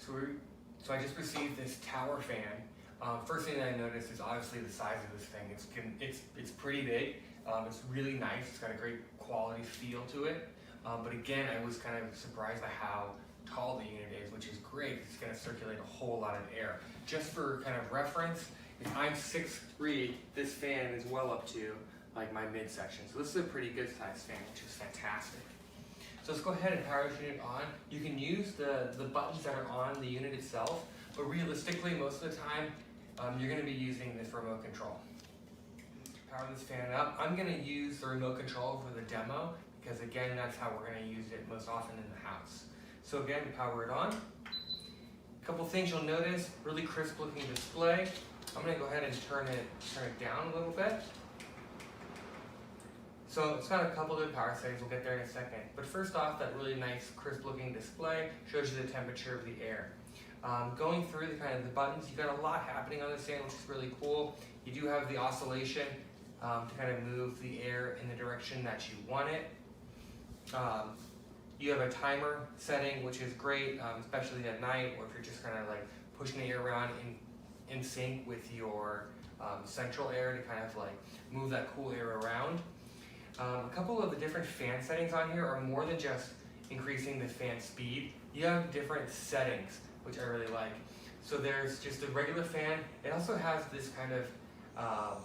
So I just received this tower fan. First thing that I noticed is obviously the size of this thing. It's pretty big. It's really nice. It's got a great quality feel to it. But again, I was kind of surprised by how tall the unit is, which is great. It's going to circulate a whole lot of air. Just for kind of reference, if I'm 6'3", this fan is well up to like my midsection. So this is a pretty good sized fan, which is fantastic. So let's go ahead and power this unit on. You can use the buttons that are on the unit itself, but realistically, most of the time, you're going to be using this remote control. Power this fan up. I'm going to use the remote control for the demo because again, that's how we're going to use it most often in the house. So again, power it on. A couple things you'll notice, really crisp looking display. I'm going to go ahead and turn it down a little bit. So it's got a couple of power settings, we'll get there in a second. But first off, that really nice crisp looking display shows you the temperature of the air. Going through the buttons, you've got a lot happening on this fan, which is really cool. You do have the oscillation to kind of move the air in the direction that you want it. You have a timer setting, which is great, especially at night, or if you're just kind of like pushing the air around in sync with your central air to kind of like move that cool air around. A couple of the different fan settings on here are more than just increasing the fan speed. You have different settings, which I really like. So there's just a regular fan. It also has this kind of, I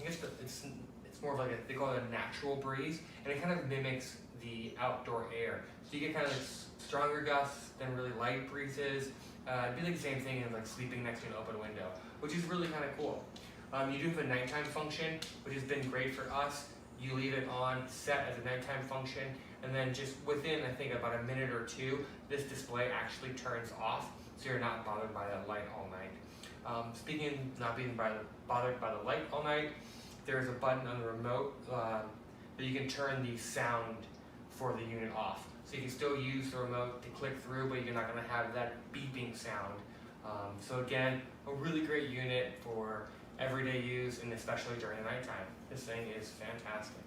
guess it's more of like they call it a natural breeze, and it kind of mimics the outdoor air. So you get kind of like stronger gusts than really light breezes. It'd be like the same thing as like sleeping next to an open window, which is really kind of cool. You do have a nighttime function, which has been great for us. You leave it on set as a nighttime function, and then just within, I think, about a minute or two, this display actually turns off, so you're not bothered by that light all night. Speaking of not being bothered by the light all night, there's a button on the remote that you can turn the sound for the unit off. So you can still use the remote to click through, but you're not going to have that beeping sound. So again, a really great unit for everyday use, and especially during the nighttime. This thing is fantastic.